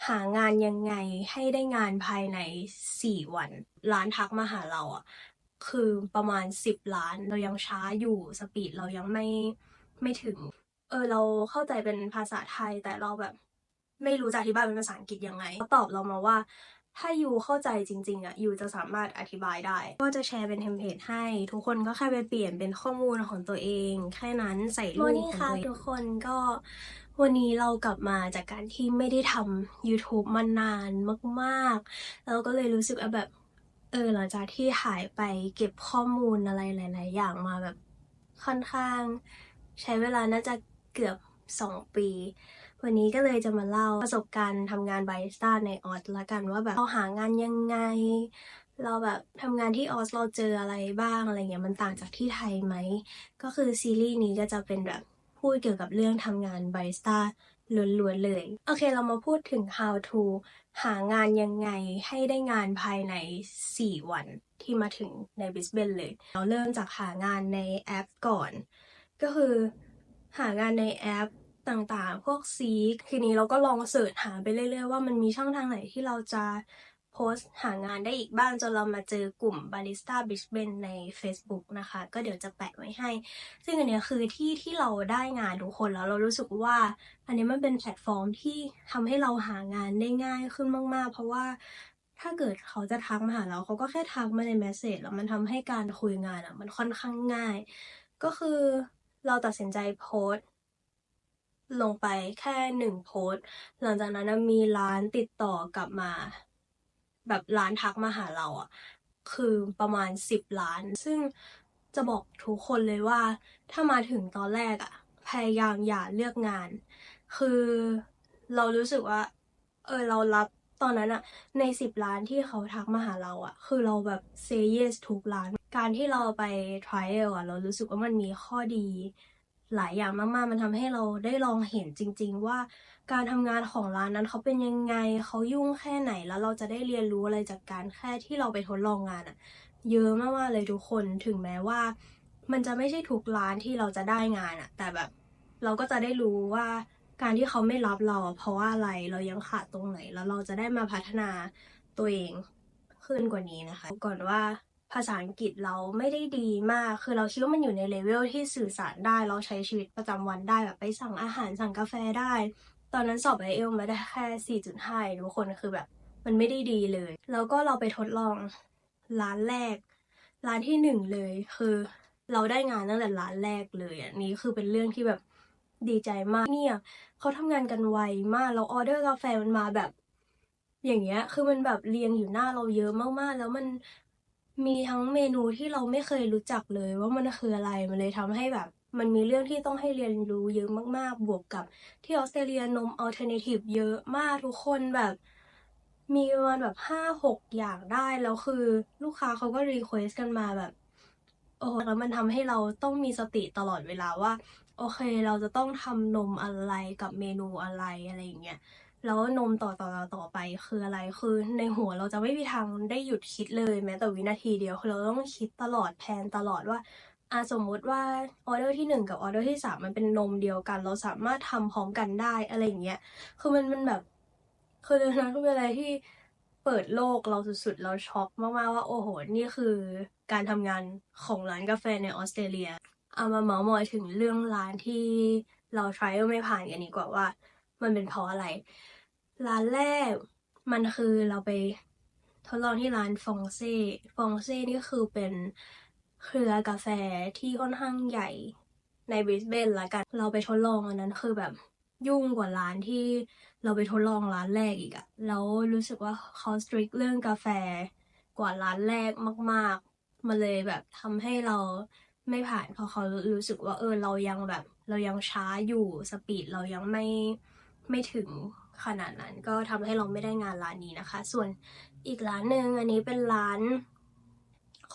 หางานยังไงให้ได้งานภายใน4 วันร้านทักมาหาเราอ่ะคือประมาณ10 ล้านเรายังช้าอยู่สปีดเรายังไม่ถึงเราเข้าใจเป็นภาษาไทยแต่เราแบบไม่รู้จะอธิบายเป็นภาษาอังกฤษยังไงเขาตอบเรามาว่าถ้ายูเข้าใจจริงๆอ่ะยูจะสามารถอธิบายได้ก็จะแชร์เป็นเทมเพลตให้ทุกคนก็แค่ไปเปลี่ยนเป็นข้อมูลของตัวเองแค่นั้นใส่รูปของตัวเองทุกคนก็วันนี้เรากลับมาจากการที่ไม่ได้ทำ YouTube มานานมากๆแล้วก็เลยรู้สึกแบบหลังจากที่หายไปเก็บข้อมูลอะไรหลายๆอย่างมาแบบค่อนข้างใช้เวลาน่าจะเกือบ2 ปีวันนี้ก็เลยจะมาเล่าประสบการณ์ทำงานบาริสต้าในออสละกันว่าแบบเราหางานยังไงเราแบบทำงานที่ออสเราเจออะไรบ้างอะไรเงี้ยมันต่างจากที่ไทยไหมก็คือซีรีส์นี้ก็จะเป็นแบบพูดเกี่ยวกับเรื่องทำงานบาริสต้าล้วนๆเลยโอเคเรามาพูดถึง how to หางานยังไงให้ได้งานภายใน4 วันที่มาถึงในบริสเบนเลยเราเริ่มจากหางานในแอปก่อนก็คือหางานในแอปต่างๆพวกSeekทีนี้เราก็ลองเสิร์ชหาไปเรื่อยๆว่ามันมีช่องทางไหนที่เราจะโพสต์หางานได้อีกบ้างจนเรามาเจอกลุ่ม Barista Brisbane ใน Facebook นะคะก็เดี๋ยวจะแปะไว้ให้ซึ่งอันนี้คือที่เราได้งานทุกคนแล้วเรารู้สึกว่าอันนี้มันเป็นแพลตฟอร์มที่ทำให้เราหางานได้ง่ายขึ้นมากๆเพราะว่าถ้าเกิดเขาจะทักมาหาเราเขาก็แค่ทักมาในเมสเสจแล้วมันทำให้การคุยงานมันค่อนข้างง่ายก็คือเราตัดสินใจโพสต์ลงไปแค่1 โพสต์หลังจากนั้นมีร้านติดต่อกลับมาแบบร้านทักมาหาเราคือประมาณ10 ล้านซึ่งจะบอกทุกคนเลยว่าถ้ามาถึงตอนแรกพยายามอย่าเลือกงานคือเรารู้สึกว่าเรารับตอนนั้นใน10 ล้านที่เขาทักมาหาเราคือเราแบบ say yes ทุกร้านการที่เราไป trial เรารู้สึกว่ามันมีข้อดีหลายอย่างมากๆมันทำให้เราได้ลองเห็นจริงๆว่าการทำงานของร้านนั้นเขาเป็นยังไงเขายุ่งแค่ไหนแล้วเราจะได้เรียนรู้อะไรจากการแค่ที่เราไปทดลองงานเยอะมากๆเลยทุกคนถึงแม้ว่ามันจะไม่ใช่ทุกร้านที่เราจะได้งานแต่แบบเราก็จะได้รู้ว่าการที่เขาไม่รับเราเพราะว่าอะไรเรายังขาดตรงไหนแล้วเราจะได้มาพัฒนาตัวเองขึ้นกว่านี้นะคะก่อนว่าภาษาอังกฤษเราไม่ได้ดีมากคือเราคิดว่ามันอยู่ในเลเวลที่สื่อสารได้เราใช้ชีวิตประจำวันได้แบบไปสั่งอาหารสั่งกาแฟได้ตอนนั้นสอบ IELTS มาได้แค่ 4.5 ทุกคนคือแบบมันไม่ได้ดีเลยแล้วก็เราไปทดลองร้านแรกร้านที่1เลยคือเราได้งานตั้งแต่ร้านแรกเลยนี่คือเป็นเรื่องที่แบบดีใจมากเนี่ยเขาทำงานกันไวมากแล้วออเดอร์กาแฟมันมาแบบอย่างเงี้ยคือมันแบบเรียงอยู่หน้าเราเยอะมากๆแล้วมันมีทั้งเมนูที่เราไม่เคยรู้จักเลยว่ามันคืออะไรมันเลยทำให้แบบมันมีเรื่องที่ต้องให้เรียนรู้เยอะมากๆบวกกับที่ออสเตรเลียนมอัลเทอร์เนทีฟเยอะมากทุกคนแบบมีประมาณแบบ5-6อย่างได้แล้วคือลูกค้าเขาก็รีเควสกันมาแบบโอ้แล้วมันทำให้เราต้องมีสติตลอดเวลาว่าโอเคเราจะต้องทำนมอะไรกับเมนูอะไรอะไรอย่างเงี้ยแล้วนมต่อไปคืออะไรคือในหัวเราจะไม่มีทางได้หยุดคิดเลยแม้แต่วินาทีเดียวคือเราต้องคิดตลอดแพลนตลอดว่าสมมุติว่าออเดอร์ที่1กับออเดอร์ที่3มันเป็นนมเดียวกันเราสามารถทำพร้อมกันได้อะไรอย่างเงี้ยคือมันแบบคือตอนนั้นเป็นอะไรที่เปิดโลกเราสุดๆเราช็อกมากๆว่าโอ้โหนี่คือการทำงานของร้านกาแฟในออสเตรเลียเอามาเมาท์มอยถึงเรื่องร้านที่เรา trial ไม่ผ่านกันดีกว่าว่ามันเป็นเพราะอะไรร้านแรกมันคือเราไปทดลองที่ร้านฟองเซ่นี่คือเป็นเครือกาแฟที่ค่อนข้างใหญ่ในบริสเบนละกันเราไปทดลองอันนั้นคือแบบยุ่งกว่าร้านที่เราไปทดลองร้านแรกอีกแล้วรู้สึกว่าเขาสตริกเรื่องกาแฟกว่าร้านแรกมากๆมันเลยแบบทำให้เราไม่ผ่านเพราะเขารู้สึกว่าเรายังแบบเรายังช้าอยู่สปีดเรายังไม่ถึงขนาดนั้นก็ทำให้เราไม่ได้งานร้านนี้นะคะส่วนอีกร้านหนึ่งอันนี้เป็นร้าน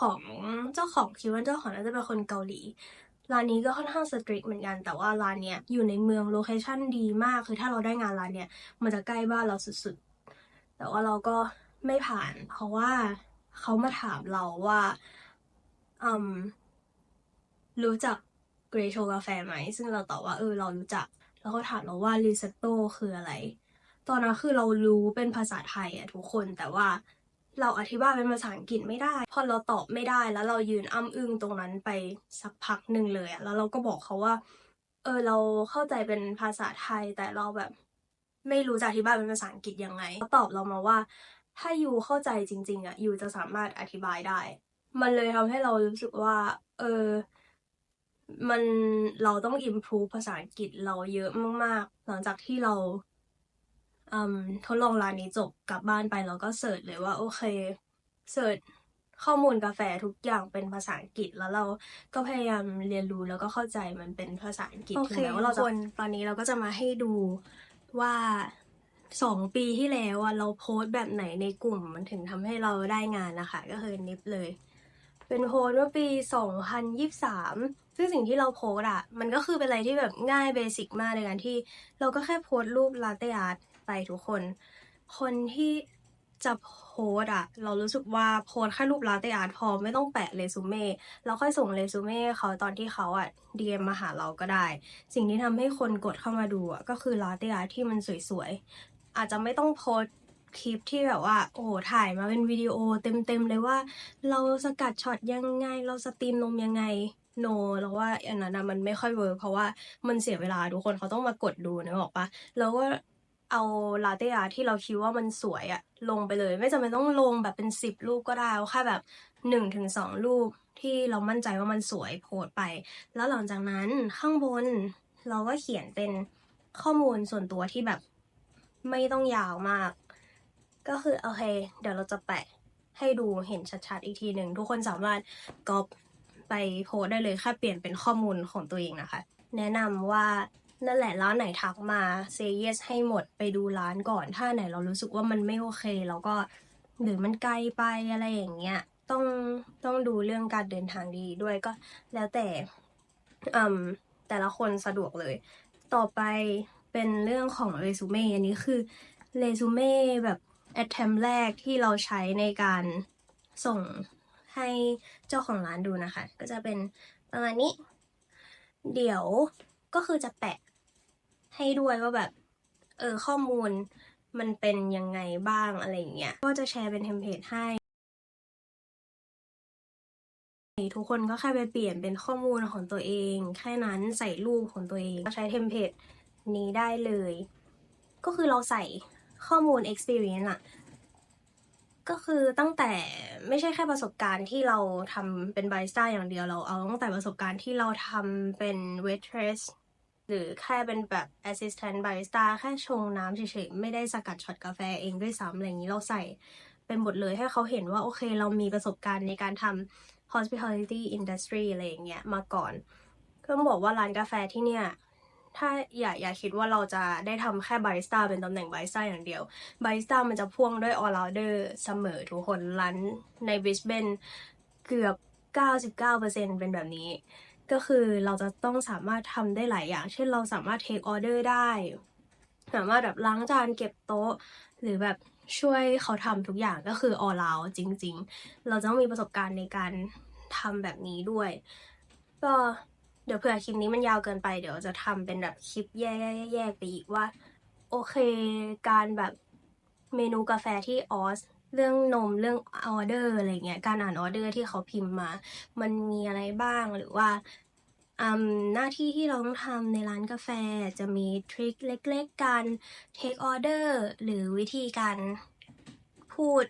ของเจ้าของคิดว่าเจ้าของน่าจะเป็นคนเกาหลีร้านนี้ก็ค่อนข้างสตริกเหมือนกันแต่ว่าร้านเนี้ยอยู่ในเมืองโลเคชั่นดีมากคือถ้าเราได้งานร้านเนี้ยมันจะใกล้บ้านเราสุดๆแต่ว่าเราก็ไม่ผ่านเพราะว่าเขามาถามเราว่าอืมรู้จักเกรโชกาแฟไหมซึ่งเราตอบว่าเรารู้จักแล้วเขาถามเราว่าริซอตโต้คืออะไร ตอนนั้นคือเรารู้เป็นภาษาไทยอะทุกคนแต่ว่าเราอธิบายเป็นภาษาอังกฤษไม่ได้พอเราตอบไม่ได้แล้วเรายืนอ้ำอึ้งตรงนั้นไปสักพักหนึ่งเลยอะแล้วเราก็บอกเขาว่าเราเข้าใจเป็นภาษาไทยแต่เราแบบไม่รู้จะอธิบายเป็นภาษาอังกฤษยังไงเขาตอบเรามาว่าถ้ายูเข้าใจจริงๆอะยูจะสามารถอธิบายได้มันเลยทำให้เรารู้สึกว่ามันเราต้อง improve ภาษาอังกฤษเราเยอะมากๆหลังจากที่เราทดลองร้านนี้จบกลับบ้านไปเราก็เสิร์ชเลยว่าโอเคเสิร์ชข้อมูลกาแฟทุกอย่างเป็นภาษาอังกฤษแล้วเราก็พยายามเรียนรู้แล้วก็เข้าใจมันเป็นภาษาอังกฤษถึงแม้ว่าเราจะตอนนี้เราก็จะมาให้ดูว่า2 ปีที่แล้วเราโพสต์แบบไหนในกลุ่มมันถึงทำให้เราได้งานนะคะก็คือนิฟเลยเป็นโพสต์เมื่อปี2023ซึ่งสิ่งที่เราโพสต์มันก็คือเป็นอะไรที่แบบง่ายเบสิกมากในการที่เราก็แค่โพสต์รูปลาเต้อาร์ตไปทุกคนที่จะโพสต์เรารู้สึกว่าโพสต์แค่รูปลาเต้อาร์ตพอไม่ต้องแปะเรซูเม่แล้วค่อยส่งเรซูเม่เขาตอนที่เขาDM มาหาเราก็ได้สิ่งที่ทำให้คนกดเข้ามาดูก็คือลาเต้อาร์ตที่มันสวยๆอาจจะไม่ต้องโพสต์คลิปที่แบบว่าโอ้โหถ่ายมาเป็นวิดีโอเต็มๆเลยว่าเราสกัดช็อตยังไงเราสตรีมนมยังไงเราว่าอันนั้นมันไม่ค่อยเวิร์คเพราะว่ามันเสียเวลาทุกคนเขาต้องมากดดูนึกออกปะแล้วก็เอาลาเต้อาร์ตที่เราคิดว่ามันสวยลงไปเลยไม่จำเป็นต้องลงแบบเป็น10 รูปก็ได้เอาแค่แบบ1 ถึง 2 รูปที่เรามั่นใจว่ามันสวยโพสต์ไปแล้วหลังจากนั้นข้างบนเราก็เขียนเป็นข้อมูลส่วนตัวที่แบบไม่ต้องยาวมากก็คือโอเคเดี๋ยวเราจะแปะให้ดูเห็นชัดๆอีกทีหนึ่งทุกคนสามารถก๊อปไปโพสได้เลยแค่เปลี่ยนเป็นข้อมูลของตัวเองนะคะแนะนำว่านั่นแหละร้านไหนทักมา say yes ให้หมดไปดูร้านก่อนถ้าไหนเรารู้สึกว่ามันไม่โอเคแล้วก็หรือมันไกลไปอะไรอย่างเงี้ยต้องดูเรื่องการเดินทางดีด้วยก็แล้วแต่แต่ละคนสะดวกเลยต่อไปเป็นเรื่องของเรซูเม่อันนี้คือเรซูเม่แบบ attempt แรกที่เราใช้ในการส่งให้เจ้าของร้านดูนะคะก็จะเป็นประมาณนี้เดี๋ยวก็คือจะแปะให้ด้วยว่าแบบข้อมูลมันเป็นยังไงบ้างอะไรอย่างเงี้ยก็จะแชร์เป็นเทมเพลตให้ทุกคนก็แค่ไปเปลี่ยนเป็นข้อมูลของตัวเองแค่นั้นใส่รูปของตัวเองก็ใช้เทมเพลตนี้ได้เลยก็คือเราใส่ข้อมูล experience ก็คือตั้งแต่ไม่ใช่แค่ประสบการณ์ที่เราทำเป็นบาริสต้าอย่างเดียวเราเอาตั้งแต่ประสบการณ์ที่เราทำเป็น waitress หรือแค่เป็นแบบ assistant barista แค่ชงน้ำเฉยๆไม่ได้สกัดช็อตกาแฟเองด้วยซ้ำอะไรอย่างนี้เราใส่เป็นหมดเลยให้เขาเห็นว่าโอเคเรามีประสบการณ์ในการทำ hospitality industry อะไรอย่างเงี้ยมาก่อนก็ต้องบอกว่าร้านกาแฟที่เนี่ยถ้าอย่าคิดว่าเราจะได้ทำแค่บาริสต้าเป็นตำแหน่งบาริสต้าอย่างเดียวบาริสต้ามันจะพ่วงด้วย all rounder เสมอทุกคนร้านในบริสเบนเกือบ 99% เป็นแบบนี้ก็คือเราจะต้องสามารถทำได้หลายอย่างเช่นเราสามารถ take order ได้สามารถแบบล้างจานเก็บโต๊ะหรือแบบช่วยเขาทำทุกอย่างก็คือ all round จริงๆเราจะต้องมีประสบการณ์ในการทำแบบนี้ด้วยก็เดี๋ยวเผื่อคลิปนี้มันยาวเกินไปเดี๋ยวจะทำเป็นแบบคลิปแยกไปอีกว่าโอเคการแบบเมนูกาแฟที่ออสเรื่องนมเรื่องออเดอร์อะไรเงี้ยการอ่านออเดอร์ที่เขาพิมพ์มามันมีอะไรบ้างหรือว่าหน้าที่ที่เราต้องทำในร้านกาแฟจะมีทริคเล็กๆการ take order หรือวิธีการพูด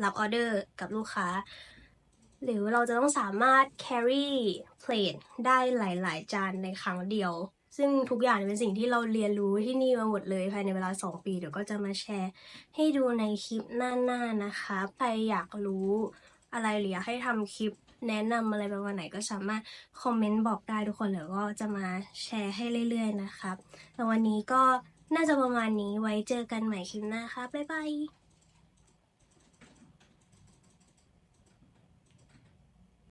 รับออเดอร์กับลูกค้าหรือเราจะต้องสามารถ carry plate ได้หลายๆจานในครั้งเดียวซึ่งทุกอย่างเป็นสิ่งที่เราเรียนรู้ที่นี่มาหมดเลยภายในเวลา2 ปีเดี๋ยวก็จะมาแชร์ให้ดูในคลิปหน้าๆนะคะใครอยากรู้อะไรหรืออยากให้ทำคลิปแนะนำอะไรประมาณไหนก็สามารถคอมเมนต์บอกได้ทุกคนเดี๋ยวก็จะมาแชร์ให้เรื่อยๆนะครับแล้ววันนี้ก็น่าจะประมาณนี้ไว้เจอกันใหม่คลิปหน้าค่ะบ๊ายบาย